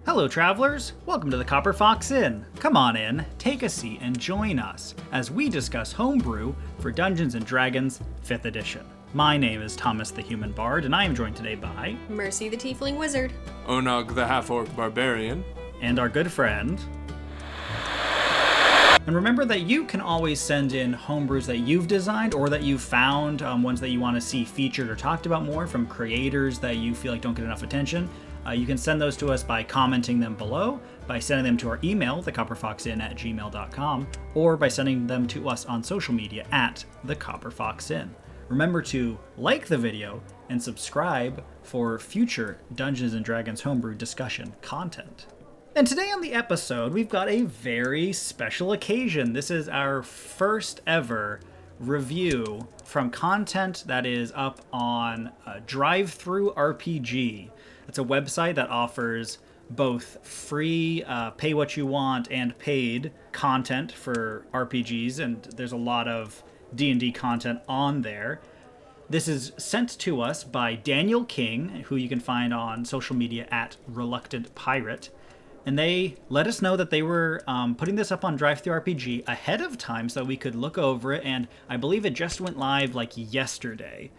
Hello travelers, welcome to the Copper Fox Inn. Come on in, take a seat, and join us as we discuss Homebrew for Dungeons & Dragons 5th edition. My name is Thomas the Human Bard, and I am joined today by... Mercy the Tiefling Wizard. Onog the Half-Orc Barbarian. And our good friend... And remember that you can always send in homebrews that you've designed or that you've found, ones that you want to see featured or talked about more from creators that you feel like don't get enough attention. You can send those to us by commenting them below, by sending them to our email, thecopperfoxinn@gmail.com, or by sending them to us on social media at thecopperfoxinn. Remember to like the video and subscribe for future Dungeons & Dragons homebrew discussion content. And today on the episode, we've got a very special occasion. This is our first ever review from content that is up on Drive-Thru RPG. It's a website that offers both free, pay what you want, and paid content for RPGs, and there's a lot of D&D content on there. This is sent to us by Daniel King, who you can find on social media at Reluctant Pirate. And they let us know that they were putting this up on Drive-Thru RPG ahead of time so that we could look over it, and I believe it just went live like yesterday.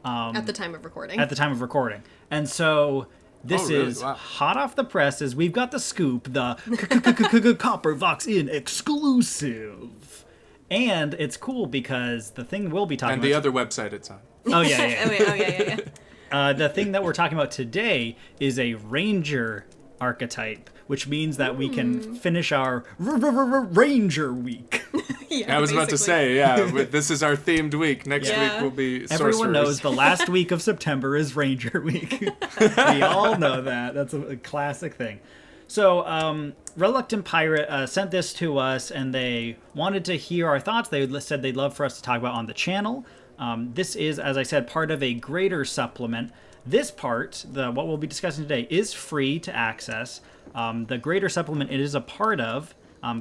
At the time of recording. And so this is hot off the presses. We've got the scoop, the Copper Fox Inn exclusive. And it's cool because the thing we'll be talking about... And the other website it's on. Oh, yeah. yeah. The thing that we're talking about today is a Ranger archetype, which means that we can finish our Ranger week. I was about to say, this is our themed week. Next week will be sorcerers. Everyone knows the last week of September is Ranger week. We all know that. That's a classic thing. So, Reluctant Pirate sent this to us, and they wanted to hear our thoughts. They said they'd love for us to talk about on the channel. This is, as I said, part of a greater supplement. This part, what we'll be discussing today, is free to access. The greater supplement it is a part of,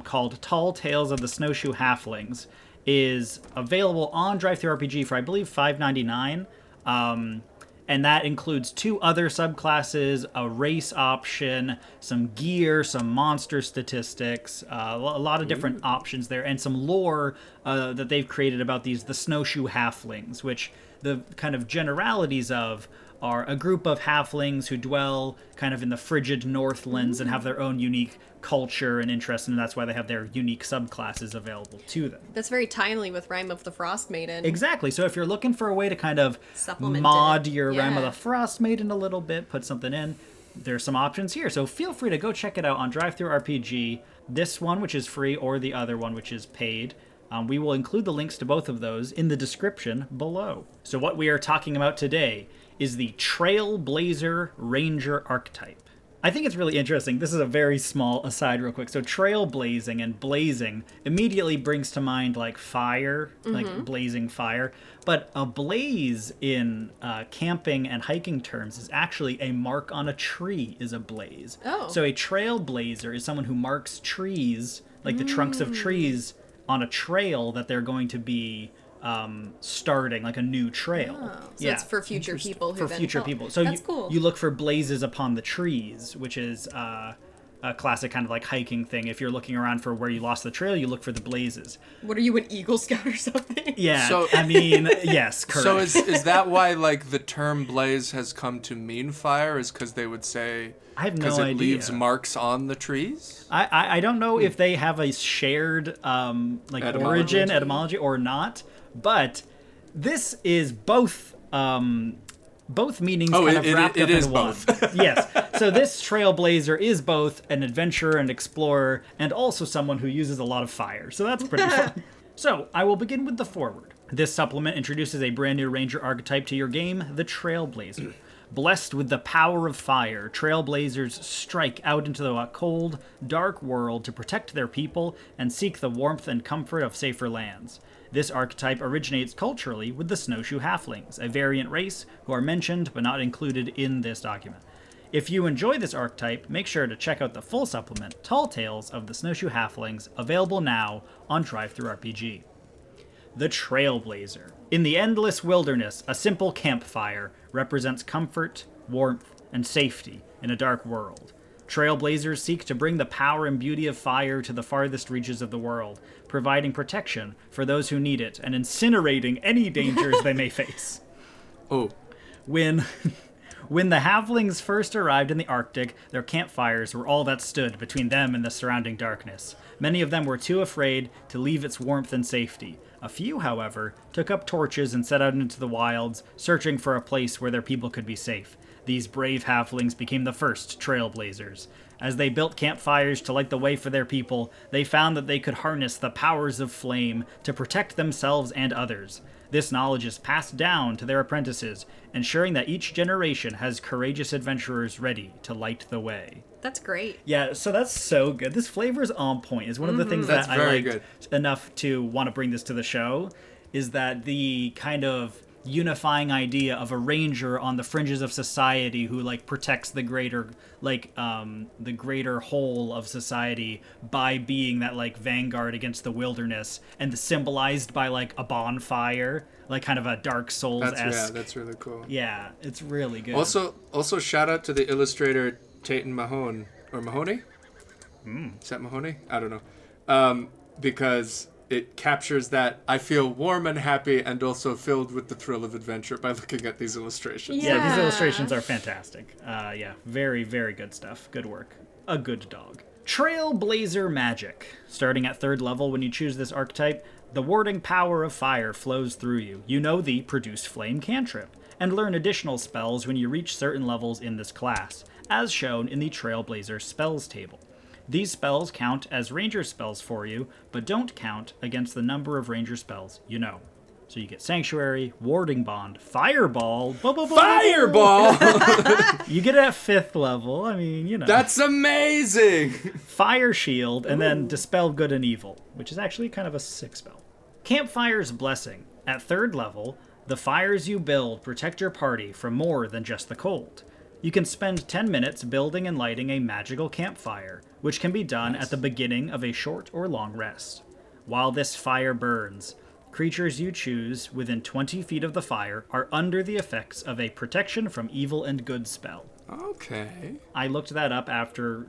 called Tall Tales of the Snowshoe Halflings, is available on Drive-Thru RPG for, I believe, $5.99. And that includes 2 other subclasses, a race option, some gear, some monster statistics, a lot of different options there, and some lore that they've created about the Snowshoe Halflings, which the kind of generalities of are a group of halflings who dwell kind of in the frigid Northlands and have their own unique culture and interests, and that's why they have their unique subclasses available to them. That's very timely with Rime of the Frost Maiden. Exactly. So if you're looking for a way to kind of mod your Rime of the Frost Maiden a little bit, put something in, there's some options here. So feel free to go check it out on Drive-Thru RPG, this one, which is free, or the other one, which is paid. We will include the links to both of those in the description below. So what we are talking about today is the Trailblazer Ranger archetype. I think it's really interesting. This is a very small aside real quick. So trailblazing and blazing immediately brings to mind like fire, like blazing fire. But a blaze in camping and hiking terms is actually a mark on a tree is a blaze. Oh. So a trailblazer is someone who marks trees, like the trunks of trees, on a trail that they're going to be starting, like a new trail. Oh, so it's for future people. So that's cool. You look for blazes upon the trees, which is a classic kind of like hiking thing. If you're looking around for where you lost the trail, you look for the blazes. What are you, an Eagle Scout or something? Yeah, so, I mean, yes, correct. So is that why like the term blaze has come to mean fire? Is because they would say... I have no idea. Because it leaves marks on the trees? I don't know if they have a shared etymology or not, but this is both meanings kind of wrapped up in one. Yes. So this Trailblazer is both an adventurer and explorer and also someone who uses a lot of fire. So that's pretty fun. So I will begin with the foreword. This supplement introduces a brand new Ranger archetype to your game, the Trailblazer. Blessed with the power of fire, Trailblazers strike out into the cold, dark world to protect their people and seek the warmth and comfort of safer lands. This archetype originates culturally with the Snowshoe Halflings, a variant race who are mentioned but not included in this document. If you enjoy this archetype, make sure to check out the full supplement, Tall Tales of the Snowshoe Halflings, available now on Drive-Thru RPG. The Trailblazer. In the endless wilderness, a simple campfire represents comfort, warmth, and safety in a dark world. Trailblazers seek to bring the power and beauty of fire to the farthest reaches of the world, providing protection for those who need it and incinerating any dangers they may face. Oh. When the halflings first arrived in the Arctic, their campfires were all that stood between them and the surrounding darkness. Many of them were too afraid to leave its warmth and safety. A few, however, took up torches and set out into the wilds, searching for a place where their people could be safe. These brave halflings became the first trailblazers. As they built campfires to light the way for their people, they found that they could harness the powers of flame to protect themselves and others. This knowledge is passed down to their apprentices, ensuring that each generation has courageous adventurers ready to light the way. That's great. Yeah, so that's so good. This flavor is on point. It's one of the things That's that I very liked enough to want to bring this to the show, is that the kind of unifying idea of a ranger on the fringes of society who like protects the greater the greater whole of society by being that like vanguard against the wilderness, and symbolized by like a bonfire, like kind of a Dark Souls-esque. That's really cool. Yeah, it's really good. Also shout out to the illustrator Tayton Mahone or Mahoney. Is that Mahoney? I don't know. Because it captures that I feel warm and happy and also filled with the thrill of adventure by looking at these illustrations. Yeah, these illustrations are fantastic. Yeah, very, very good stuff. Good work. A good dog. Trailblazer Magic. Starting at 3rd level when you choose this archetype, the warding power of fire flows through you. You know the Produce Flame cantrip, and learn additional spells when you reach certain levels in this class, as shown in the Trailblazer spells table. These spells count as ranger spells for you, but don't count against the number of ranger spells you know. So you get Sanctuary, Warding Bond, Fireball. Fireball! You get it at 5th level. I mean, you know. That's amazing! Fire Shield, and then Dispel Good and Evil, which is actually kind of a sick spell. Campfire's Blessing. At 3rd level, the fires you build protect your party from more than just the cold. You can spend 10 minutes building and lighting a magical campfire, which can be done at the beginning of a short or long rest. While this fire burns, creatures you choose within 20 feet of the fire are under the effects of a protection from evil and good spell. Okay. I looked that up after,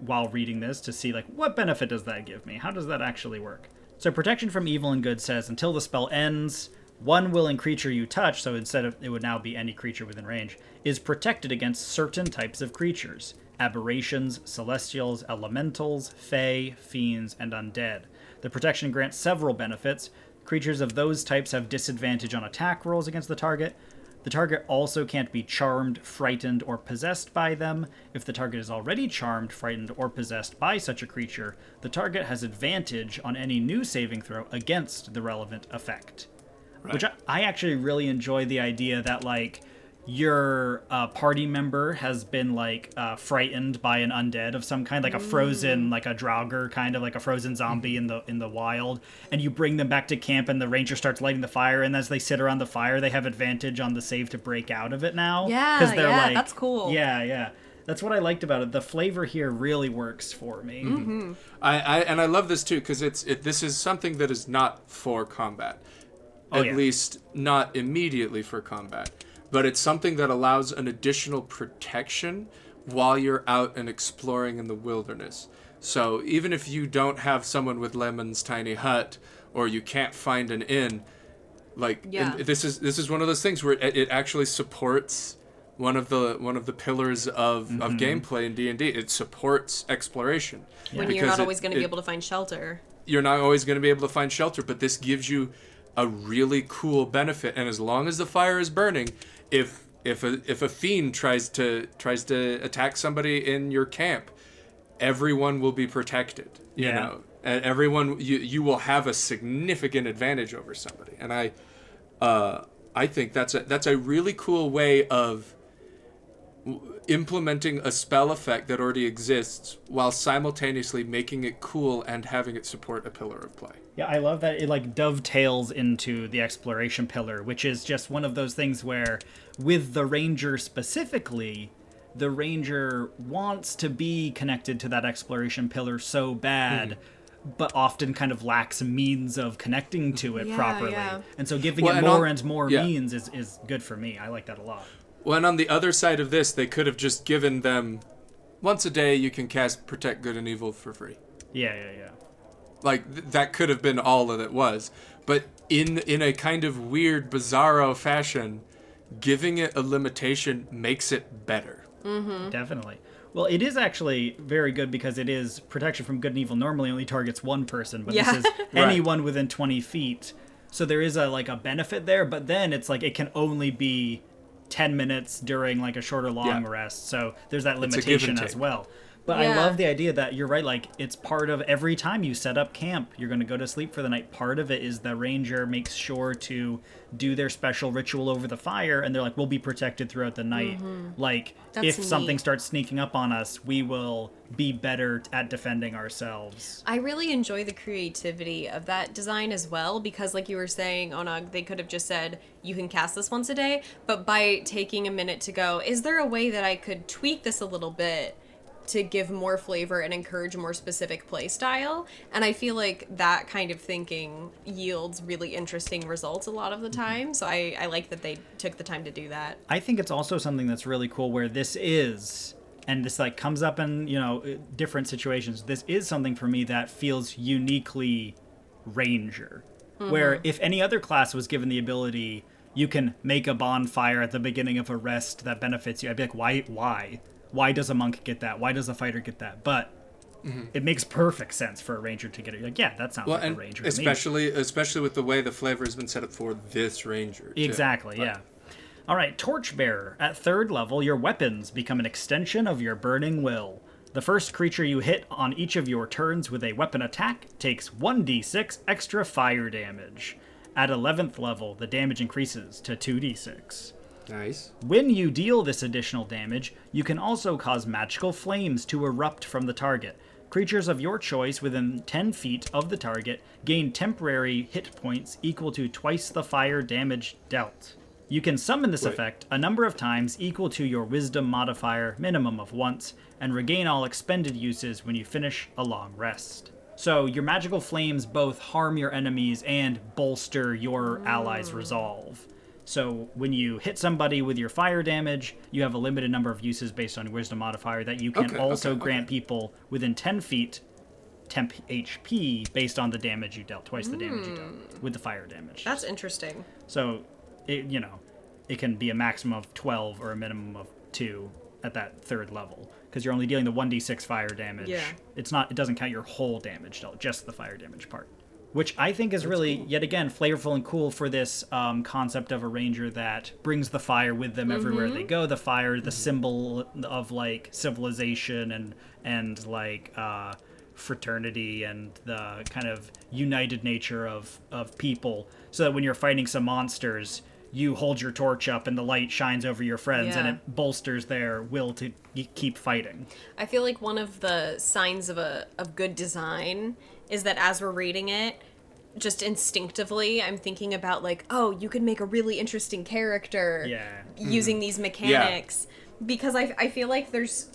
while reading this to see, what benefit does that give me? How does that actually work? So protection from evil and good says, until the spell ends, one willing creature you touch, so instead of it would now be any creature within range, is protected against certain types of creatures. Aberrations, celestials, elementals, fae, fiends, and undead. The protection grants several benefits. Creatures of those types have disadvantage on attack rolls against the target. The target also can't be charmed, frightened, or possessed by them. If the target is already charmed, frightened, or possessed by such a creature, the target has advantage on any new saving throw against the relevant effect. Right. Which I actually really enjoy the idea that, your party member has been, frightened by an undead of some kind, like a frozen, like a Draugr, kind of like a frozen zombie in the wild, and you bring them back to camp and the ranger starts lighting the fire, and as they sit around the fire, they have advantage on the save to break out of it now. Yeah, that's cool. Yeah. That's what I liked about it. The flavor here really works for me. Mm-hmm. I love this, too, because this is something that is not for combat. At least not immediately for combat. But it's something that allows an additional protection while you're out and exploring in the wilderness. So even if you don't have someone with Lemon's tiny hut, or you can't find an inn, this is one of those things where it actually supports one of the pillars of gameplay in D&D. It supports exploration. When you're not always going to be able to find shelter. You're not always going to be able to find shelter, but this gives you a really cool benefit. And as long as the fire is burning, if a fiend tries to attack somebody in your camp, everyone will be protected. You know, and everyone you will have a significant advantage over somebody. And I think that's a really cool way of implementing a spell effect that already exists while simultaneously making it cool and having it support a pillar of play. Yeah, I love that it dovetails into the exploration pillar, which is just one of those things where with the ranger specifically, the ranger wants to be connected to that exploration pillar so bad, but often kind of lacks means of connecting to it properly. Yeah. And so giving it more and more means is good for me. I like that a lot. Well, and on the other side of this, they could have just given them once a day you can cast Protect Good and Evil for free. Yeah. Like, that could have been all that it was. But in a kind of weird, bizarro fashion, giving it a limitation makes it better. Mm-hmm. Definitely. Well, it is actually very good because it is protection from good and evil normally only targets one person, but this is anyone within 20 feet. So there is a benefit there, but then it's like it can only be 10 minutes during like a short or long rest. So there's that limitation as well. But I love the idea that you're right, like it's part of every time you set up camp, you're going to go to sleep for the night. Part of it is the ranger makes sure to do their special ritual over the fire, and they're like, we'll be protected throughout the night. Like, if something starts sneaking up on us, we will be better at defending ourselves. I really enjoy the creativity of that design as well, because like you were saying, Onag, they could have just said, you can cast this once a day, but by taking a minute to go, is there a way that I could tweak this a little bit to give more flavor and encourage a more specific play style? And I feel like that kind of thinking yields really interesting results a lot of the time. So I like that they took the time to do that. I think it's also something that's really cool where this is, and this like comes up in, different situations. This is something for me that feels uniquely ranger. Where if any other class was given the ability, you can make a bonfire at the beginning of a rest that benefits you, I'd be like, why? Why does a monk get that? Why does a fighter get that? But it makes perfect sense for a ranger to get it. Like, yeah, that sounds like a ranger. Especially with the way the flavor has been set up for this ranger. Exactly, yeah. All right, Torchbearer. At 3rd level, your weapons become an extension of your burning will. The first creature you hit on each of your turns with a weapon attack takes 1d6 extra fire damage. At 11th level, the damage increases to 2d6. Nice. When you deal this additional damage, you can also cause magical flames to erupt from the target. Creatures of your choice within 10 feet of the target gain temporary hit points equal to twice the fire damage dealt. You can summon this effect a number of times equal to your wisdom modifier, minimum of once, and regain all expended uses when you finish a long rest. So your magical flames both harm your enemies and bolster your allies' resolve. So when you hit somebody with your fire damage, you have a limited number of uses based on your wisdom modifier that you can also grant people within 10 feet temp HP based on the damage you dealt, twice the damage you dealt with the fire damage. That's interesting. So, it can be a maximum of 12 or a minimum of 2 at that 3rd level because you're only dealing the 1d6 fire damage. Yeah. It doesn't count your whole damage dealt, just the fire damage part. Which I think is really, cool. Yet again, flavorful and cool for this concept of a ranger that brings the fire with them everywhere they go. The fire, the symbol of like civilization and like fraternity and the kind of united nature of people. So that when you're fighting some monsters, you hold your torch up and the light shines over your friends and it bolsters their will to keep fighting. I feel like one of the signs of good design is that as we're reading it, just instinctivly, I'm thinking about like, oh, you could make a really interesting character using these mechanics. Yeah. Because I feel like there's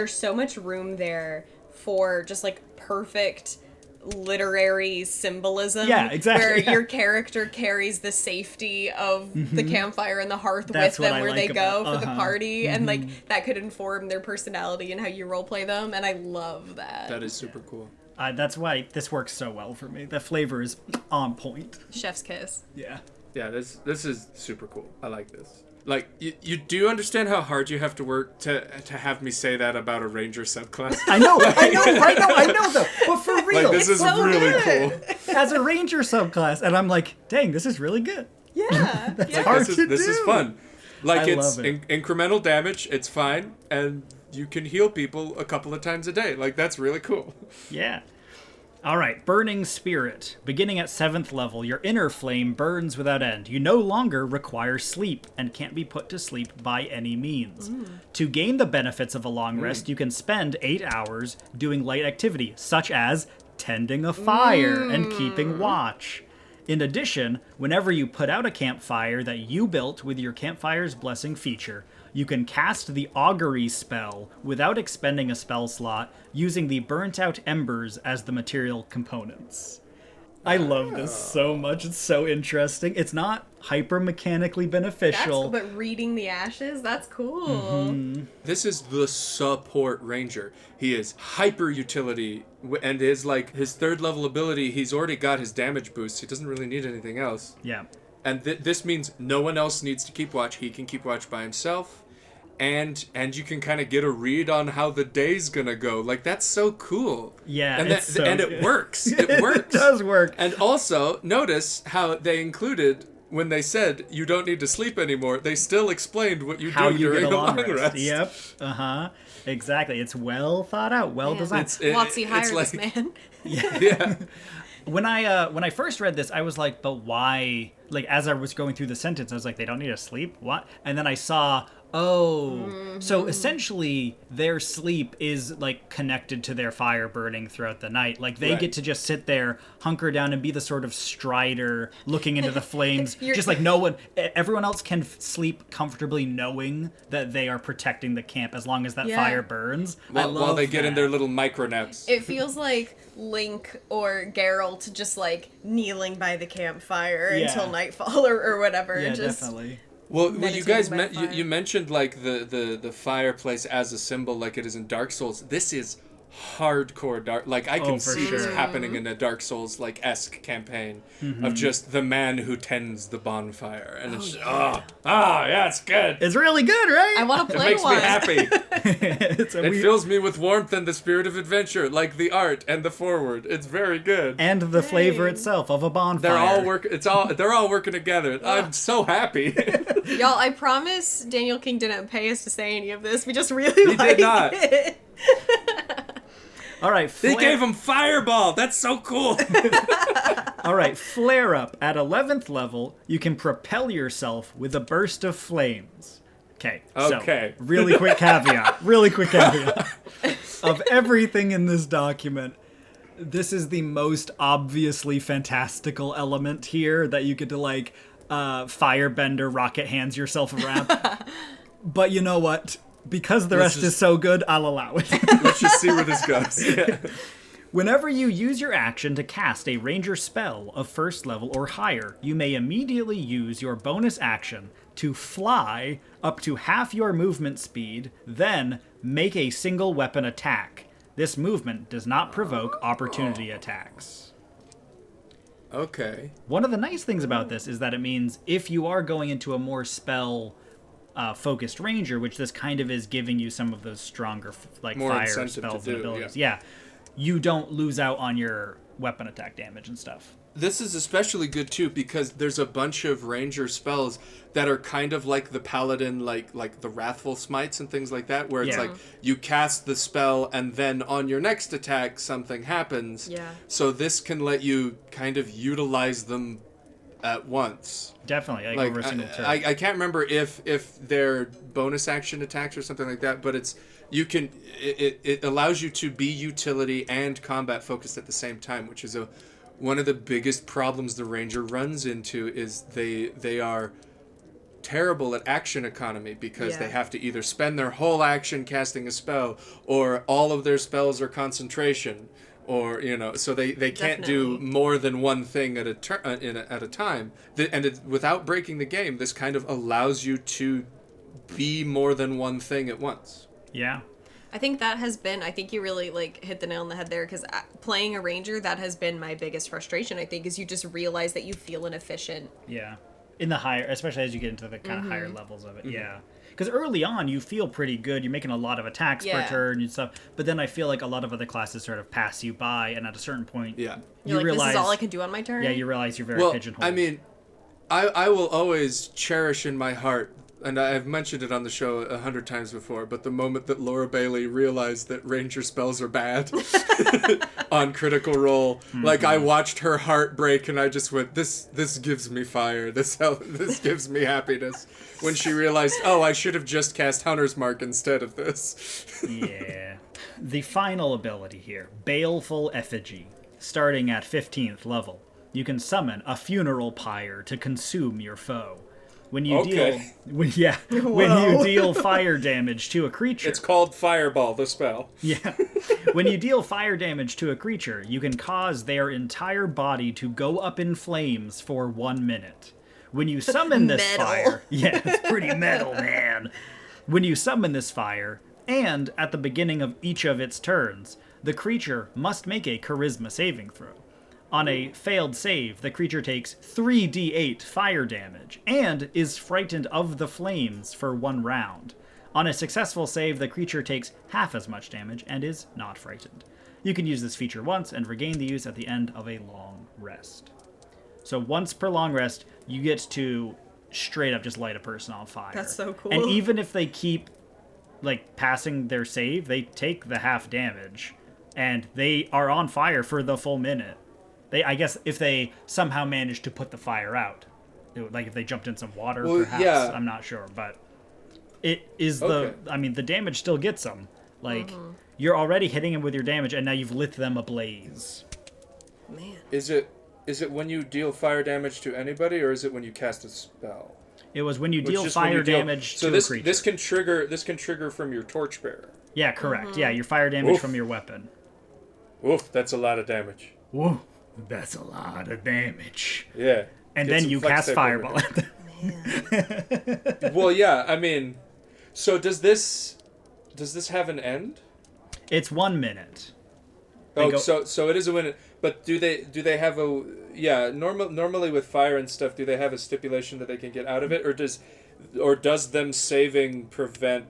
so much room there for just like perfect literary symbolism. Yeah, exactly. Where your character carries the safety of the campfire and the hearth with them where they go for the party. And like that could inform their personality and how you roleplay them. And I love that. That is super cool. That's why this works so well for me. The flavor is on point. Chef's kiss. Yeah. Yeah, this is super cool. I like this. Like, you do understand how hard you have to work to have me say that about a ranger subclass? I know, I know though. But for real, like, this is so really good. Cool. As a ranger subclass, and I'm like, dang, this is really good. Yeah. That's hard to do. This is fun. Like, it's incremental damage, it's fine, and you can heal people a couple of times a day. Like, that's really cool. Yeah. All right, Burning Spirit. Beginning at 7th level, your inner flame burns without end. You no longer require sleep and can't be put to sleep by any means. To gain the benefits of a long rest, you can spend 8 hours doing light activity, such as tending a fire and keeping watch. In addition, whenever you put out a campfire that you built with your Campfires Blessing feature, you can cast the Augury spell without expending a spell slot, using the burnt out embers as the material components. I love this so much. It's so interesting. It's not hyper mechanically beneficial. But reading the ashes, that's cool. This is the support ranger. He is hyper utility, and his third level ability, he's already got his damage boost. He doesn't really need anything else. Yeah. And this means no one else needs to keep watch. He can keep watch by himself. And you can kind of get a read on how the day's gonna go. Like, that's so cool. Yeah, and it works. It works. It does work. And also, notice how they included, when they said you don't need to sleep anymore, they still explained what you do during a long rest. Yep. Exactly. It's well thought out, well designed. WotC hired this man. Yeah. When I first read this, I was like, but why? Like, as I was going through the sentence, I was like, they don't need to sleep? What? And then I saw, so essentially their sleep is, like, connected to their fire burning throughout the night. Like, they get to just sit there, hunker down, and be the sort of strider looking into the flames. Just like everyone else can sleep comfortably knowing that they are protecting the camp as long as that fire burns. While they get in their little micro naps. It feels like Link or Geralt just, like, kneeling by the campfire until nightfall or whatever. Yeah, just definitely. Well, you guys you mentioned, like, the fireplace as a symbol, like it is in Dark Souls. This is hardcore dark. Like, I can see this happening in a Dark Souls like esque campaign of just the man who tends the bonfire, and it's it's good. It's really good, right? I want to play It makes one. me happy. It fills me with warmth and the spirit of adventure, like the art and the forward. It's very good. And the flavor itself of a bonfire. They're all working together. I'm so happy. Y'all, I promise Daniel King didn't pay us to say any of this. We just really did not. it. All right, They gave him Fireball. That's so cool. All right, Flare Up. At 11th level, you can propel yourself with a burst of flames. Okay. So, really quick caveat. Of everything in this document, this is the most obviously fantastical element here that you get to, like, firebender rocket hands yourself around. But you know what? Because the rest is so good, I'll allow it. Let's just see where this goes. Yeah. Whenever you use your action to cast a ranger spell of first level or higher, you may immediately use your bonus action to fly up to half your movement speed, then make a single weapon attack. This movement does not provoke opportunity attacks. Okay. One of the nice things about this is that it means if you are going into a more spell focused ranger, which this kind of is giving you some of those stronger more fire spells and abilities. Yeah. You don't lose out on your weapon attack damage and stuff. This is especially good too because there's a bunch of ranger spells that are kind of like the paladin, like the wrathful smites and things like that, where it's like you cast the spell and then on your next attack something happens. Yeah. So this can let you kind of utilize them at once. Definitely, like over a single turn. I can't remember if they're bonus action attacks or something like that, but it allows you to be utility and combat focused at the same time, which is one of the biggest problems the ranger runs into is they are terrible at action economy because they have to either spend their whole action casting a spell or all of their spells are concentration. Or, so they can't do more than one thing at a time. Without breaking the game, this kind of allows you to be more than one thing at once. Yeah. I think you really, like, hit the nail on the head there, because playing a ranger, that has been my biggest frustration, I think, is you just realize that you feel inefficient. Yeah. In the higher, especially as you get into the kind of higher levels of it. Yeah. Because early on, you feel pretty good. You're making a lot of attacks per turn and stuff. But then I feel like a lot of other classes sort of pass you by. And at a certain point, you realize... this is all I can do on my turn? Yeah, you realize you're very pigeonholed. I mean, I will always cherish in my heart, and I've mentioned it on the show 100 times before, but the moment that Laura Bailey realized that ranger spells are bad on Critical Role, like, I watched her heart break and I just went, this gives me fire, this gives me happiness, when she realized, I should have just cast Hunter's Mark instead of this. Yeah. The final ability here, Baleful Effigy, starting at 15th level. You can summon a funeral pyre to consume your foe. When you Okay. when you deal fire damage to a creature. It's called Fireball, the spell. Yeah. When you deal fire damage to a creature, you can cause their entire body to go up in flames for 1 minute. When you summon this fire... Yeah, it's pretty metal, man. When you summon this fire, and at the beginning of each of its turns, the creature must make a charisma saving throw. On a failed save, the creature takes 3d8 fire damage and is frightened of the flames for 1 round. On a successful save, the creature takes half as much damage and is not frightened. You can use this feature once and regain the use at the end of a long rest. So once per long rest, you get to straight up just light a person on fire. That's so cool. And even if they keep passing their save, they take the half damage and they are on fire for the full minute. I guess if they somehow managed to put the fire out, if they jumped in some water, perhaps, yeah. I'm not sure, but it is the damage still gets them. You're already hitting them with your damage, and now you've lit them ablaze. Man. Is it when you deal fire damage to anybody, or is it when you cast a spell? It was when you deal fire damage to a creature. This can trigger from your torchbearer. Yeah, correct. Yeah, your fire damage from your weapon. Oof, that's a lot of damage. Whoa. That's a lot of damage. Yeah. And then you cast Fireball at them. Well, yeah, I mean, so does this have an end? It's 1 minute. So it is a minute. But do they have normally with fire and stuff, do they have a stipulation that they can get out of it, or does them saving prevent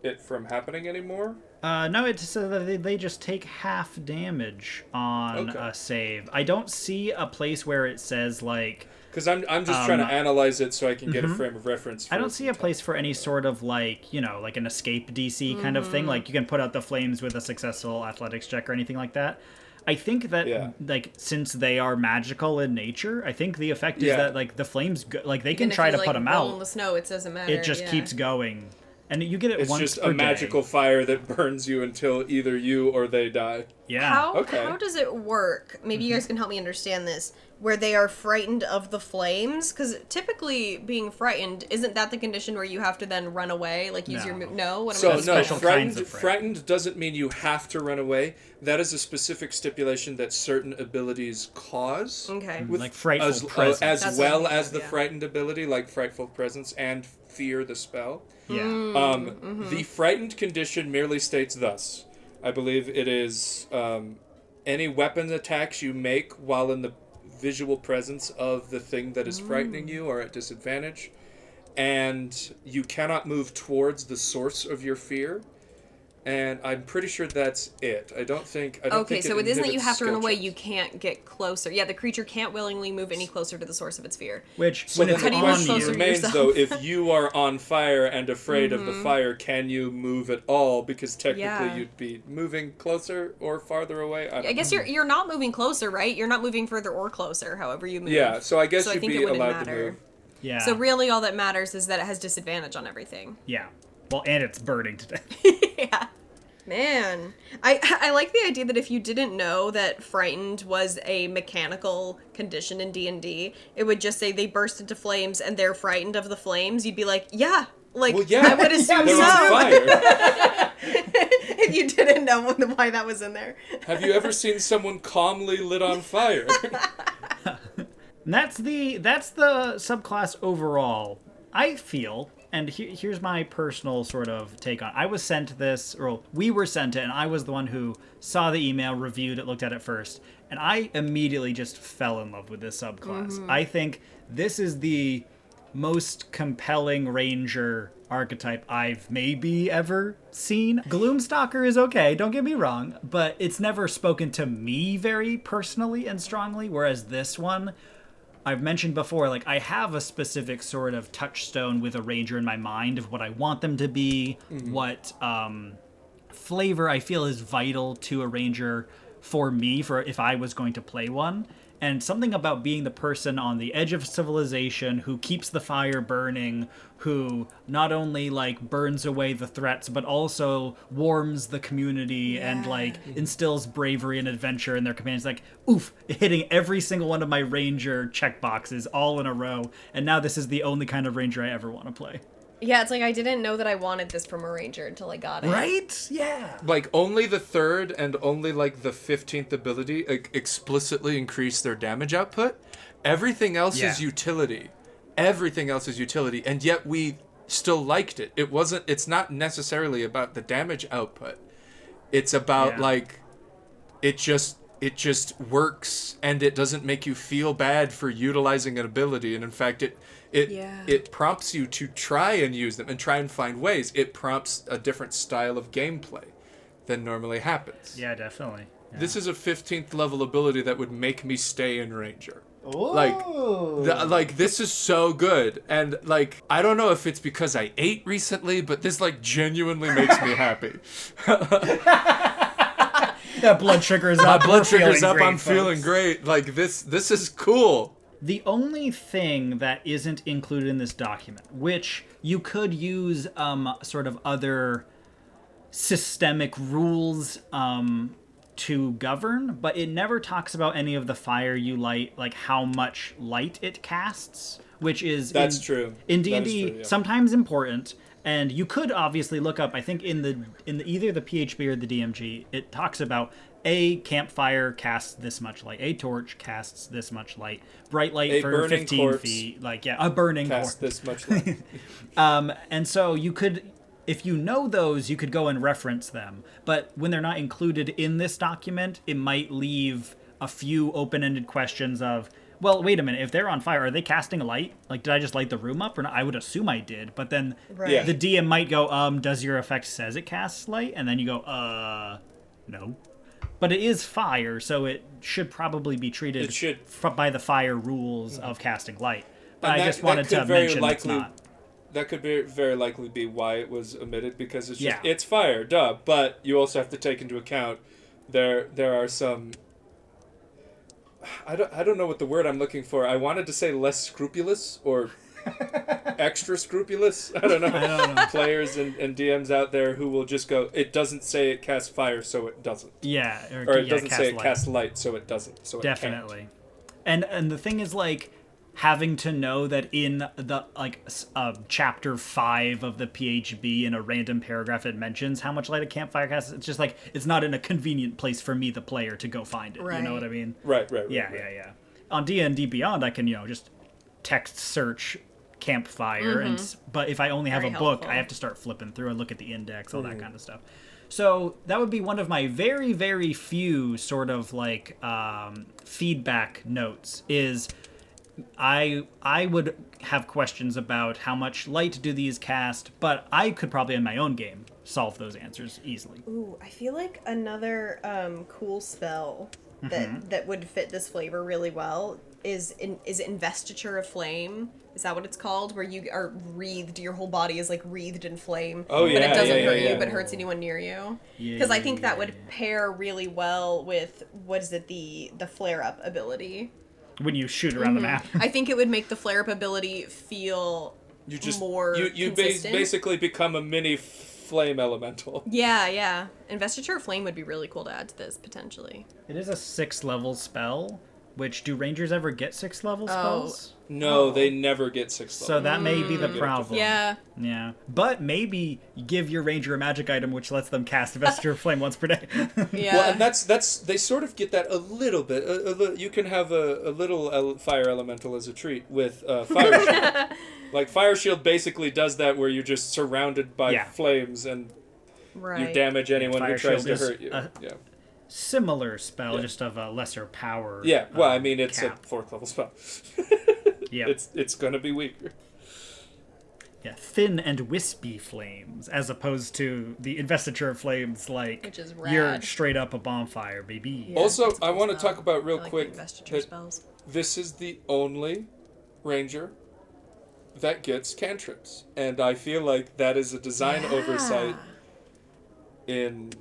it from happening anymore? No, it says that they just take half damage on a save. I don't see a place where it says because I'm just trying to analyze it so I can get a frame of reference. I don't see a place for any sort of an escape DC kind of thing. Like you can put out the flames with a successful athletics check or anything like that. I think that since they are magical in nature, I think the effect is that the flames they can try to put them out. In the snow, it doesn't matter. It just keeps going. And you get it once per day. It's just a magical fire that burns you until either you or they die. Yeah. How does it work? Maybe you guys can help me understand this. Where they are frightened of the flames? Because typically being frightened, isn't that the condition where you have to then run away? Use your move? No? What am I frightened doesn't mean you have to run away. That is a specific stipulation that certain abilities cause. Okay. Like Frightful Presence. As well as the frightened ability, like Frightful Presence and Fear the spell. Yeah. The frightened condition merely states thus. I believe it is any weapon attacks you make while in the visual presence of the thing that is frightening you are at disadvantage, and you cannot move towards the source of your fear. And I'm pretty sure that's it. I don't think so it isn't that you have to run away, checks. you can't get closer. Yeah, the creature can't willingly move any closer to the source of its fear. Which, so when it's the question on remains, though, if you are on fire and afraid of the fire, can you move at all? Because technically you'd be moving closer or farther away. I guess you're not moving closer, right? You're not moving further or closer, however you move. Yeah, so I guess you'd be allowed to move. Yeah. So really all that matters is that it has disadvantage on everything. Yeah. Well, and it's burning to death. Yeah. Man, I like the idea that if you didn't know that frightened was a mechanical condition in D&D, it would just say they burst into flames and they're frightened of the flames. You'd be like, I would assume so. If you didn't know why that was in there. Have you ever seen someone calmly lit on fire? That's the subclass overall. I feel. And here's my personal sort of take on it. I was sent this, or we were sent it, and I was the one who saw the email, reviewed it, looked at it first, and I immediately just fell in love with this subclass. I think this is the most compelling ranger archetype I've maybe ever seen. Gloomstalker is okay, don't get me wrong, but it's never spoken to me very personally and strongly, whereas this one... I've mentioned before, I have a specific sort of touchstone with a ranger in my mind of what I want them to be, what flavor I feel is vital to a ranger for me, for if I was going to play one. And something about being the person on the edge of civilization who keeps the fire burning, who not only like burns away the threats, but also warms the community and like instills bravery and adventure in their companions. Like, oof, hitting every single one of my ranger checkboxes all in a row. And now this is the only kind of ranger I ever want to play. Yeah, it's like I didn't know that I wanted this from a ranger until I got it. Right? Yeah. Like, only the 3rd and only, like, the 15th ability explicitly increase their damage output. Everything else is utility. Everything else is utility, and yet we still liked it. It's not necessarily about the damage output. It's about, like, it just works, and it doesn't make you feel bad for utilizing an ability, and in fact, it prompts you to try and use them and try and find ways. It prompts a different style of gameplay than normally happens. Yeah, definitely. Yeah. This is a 15th level ability that would make me stay in Ranger. Ooh. Like this is so good, and like I don't know if it's because I ate recently, but this like genuinely makes me happy. Yeah, blood sugar's up. My blood sugar's up. Great, I'm feeling great. Like this is cool. The only thing that isn't included in this document, which you could use sort of other systemic rules to govern, but it never talks about any of the fire you light, like how much light it casts, which is true. In D&D That is true, yeah. sometimes important. And you could obviously look up, I think in the either the PHB or the DMG, it talks about a campfire casts this much light, a torch casts this much light, bright light A for burning 15 corpse feet, like a burning Casts corpse. this much light. And so you could, if you know those, you could go and reference them. But when they're not included in this document, it might leave a few open-ended questions of, well, wait a minute, if they're on fire, are they casting light? Like, did I just light the room up? Or not? I would assume I did. But then Right. the DM might go, does your effect says it casts light? And then you go, no. But it is fire, so it should probably be treated by the fire rules of casting light. But I just wanted to mention it's not. That could very likely be why it was omitted, because it's just, Yeah. it's fire, duh. But you also have to take into account there are some... I don't know what the word I'm looking for. I wanted to say less scrupulous or extra scrupulous. I don't know. Players and DMs out there who will just go, it doesn't say it casts fire, so it doesn't. Yeah. Or it doesn't say it casts light, so it doesn't. So Definitely. And the thing is, like, having to know that in the chapter 5 of the PHB, in a random paragraph, it mentions how much light a campfire casts. It's just like, it's not in a convenient place for me, the player, to go find it. Right. You know what I mean? Right. Yeah. On D&D Beyond, I can, just text search campfire, but if I only have Very a book, helpful. I have to start flipping through and look at the index, all that kind of stuff. So that would be one of my very, very few sort of like feedback notes is I would have questions about how much light do these cast, but I could probably in my own game solve those answers easily. Ooh, I feel like another cool spell that would fit this flavor really well is Investiture of Flame. Is that what it's called? Where you are wreathed, your whole body is like wreathed in flame. Oh, But yeah, it doesn't hurt yeah. you, but hurts anyone near you. Yeah, Because I think that would yeah. pair really well with, what is it, the flare-up ability. When you shoot around the map. I think it would make the flare-up ability feel more you consistent. basically become a mini flame elemental. Yeah. Investiture of Flame would be really cool to add to this, potentially. It is a 6th level spell, which do rangers ever get 6th level spells? No, they never get 6th level. So that may be the problem. Yeah. Yeah. But maybe give your ranger a magic item which lets them cast Investiture of Flame once per day. Yeah. Well, and that's they sort of get that a little bit. You can have a little fire elemental as a treat with Fire Shield. Like Fire Shield basically does that, where you're just surrounded by flames and you damage anyone who Fire tries Shield to is hurt you. a similar spell, just of a lesser power. Yeah. Well, I mean, it's cap. a 4th level spell. Yeah. It's gonna be weaker. Yeah, thin and wispy flames, as opposed to the Investiture of Flames, like Which is you're rad. straight up a bonfire, baby. Yeah, Also, that's a I cool want to spell. talk about real I like quick the investiture that spells. this is the only ranger that gets cantrips, and I feel like that is a design oversight in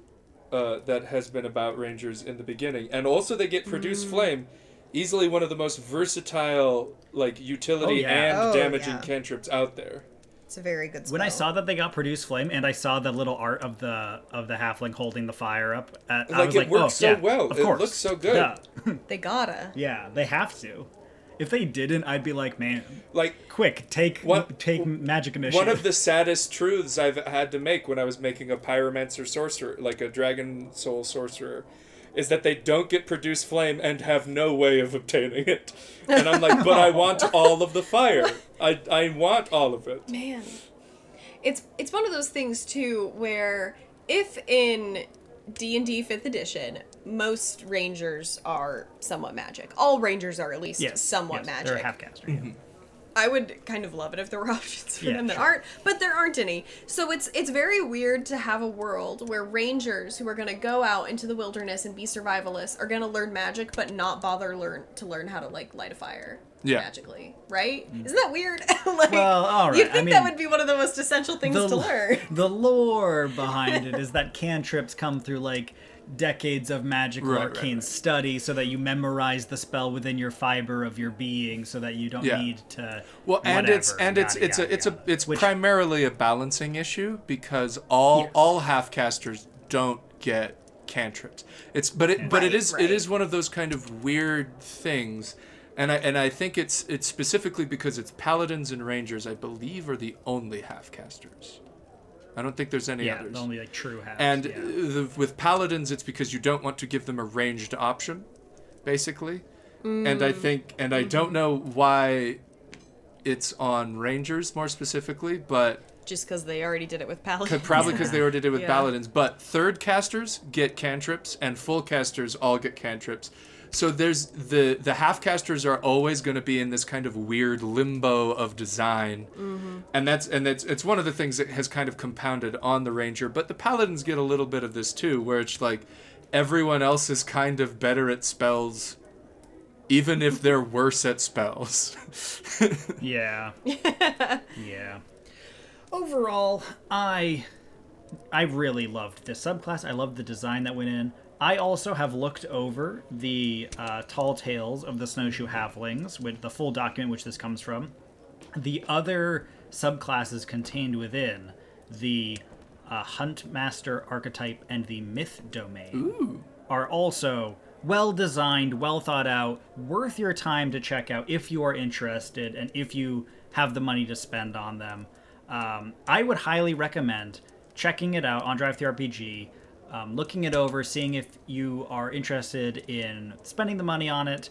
that has been about rangers in the beginning. And also, they get produce flame, easily one of the most versatile, like, utility and damaging cantrips out there. It's a very good spell. When I saw that they got Produce Flame, and I saw the little art of the halfling holding the fire up, I was like, works so well. Of course. It looks so good. Yeah. They gotta. Yeah, they have to. If they didn't, I'd be like, man, like, quick, take magic initiative. One of the saddest truths I've had to make when I was making a pyromancer sorcerer, like a dragon soul sorcerer, is that they don't get Produce Flame and have no way of obtaining it. And I'm like, but I want all of the fire. I want all of it. Man. It's one of those things, too, where if in D&D 5th edition, most rangers are somewhat magic. All rangers are at least somewhat magic. They're a half-caster, yeah. I would kind of love it if there were options for them that aren't, but there aren't any. So it's very weird to have a world where rangers who are going to go out into the wilderness and be survivalists are going to learn magic, but not bother to learn how to, like, light a fire magically, right? Isn't that weird? Like, well, all right. You'd think that would be one of the most essential things to learn. The lore behind it is that cantrips come through, like, decades of magical arcane study, so that you memorize the spell within your fiber of your being, so that you don't need to. Well, it's primarily a balancing issue, because all half casters don't get cantrips. It is one of those kind of weird things, and I think it's specifically because it's paladins and rangers, I believe, are the only half casters. I don't think there's any others. Yeah, only like true halves. And with paladins, it's because you don't want to give them a ranged option, basically. And I don't know why it's on rangers more specifically, but just because they already did it with paladins. Probably because they already did it with paladins. But third casters get cantrips, and full casters all get cantrips. So there's the half casters are always going to be in this kind of weird limbo of design, and it's one of the things that has kind of compounded on the ranger. But the paladins get a little bit of this too, where it's like everyone else is kind of better at spells, even if they're worse at spells. Yeah. Overall, I really loved this subclass. I loved the design that went in. I also have looked over the Tall Tales of the Snowshoe Halflings, with the full document which this comes from. The other subclasses contained within the Huntmaster archetype and the Myth domain are also well designed, well thought out, worth your time to check out if you are interested and if you have the money to spend on them. I would highly recommend checking it out on DriveThruRPG. Looking it over, seeing if you are interested in spending the money on it.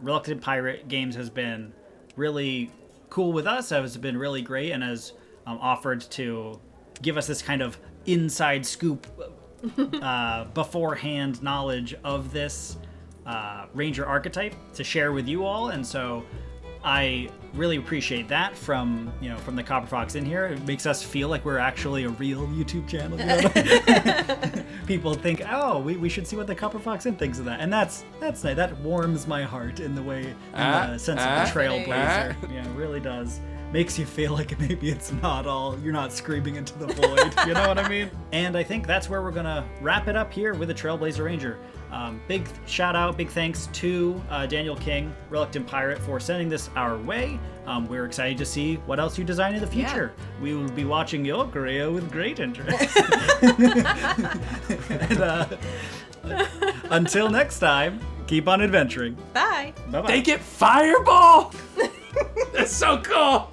Reluctant Pirate Games has been really cool with us, has been really great, and has offered to give us this kind of inside scoop beforehand knowledge of this Ranger archetype to share with you all, and so I really appreciate that from the Copper Fox in here. It makes us feel like we're actually a real YouTube channel. You know? People think, oh, we should see what the Copper Fox in thinks of that, and that's nice. That warms my heart in the sense of the Trailblazer. Yeah, it really does. Makes you feel like maybe it's not all, you're not screaming into the void. You know what I mean? And I think that's where we're gonna wrap it up here with the Trailblazer Ranger. Big shout out, big thanks to Daniel King, Reluctant Pirate, for sending this our way. We're excited to see what else you design in the future. Yeah. We will be watching your career with great interest. And, until next time, keep on adventuring. Bye. Bye-bye. They get Fireball! That's so cool!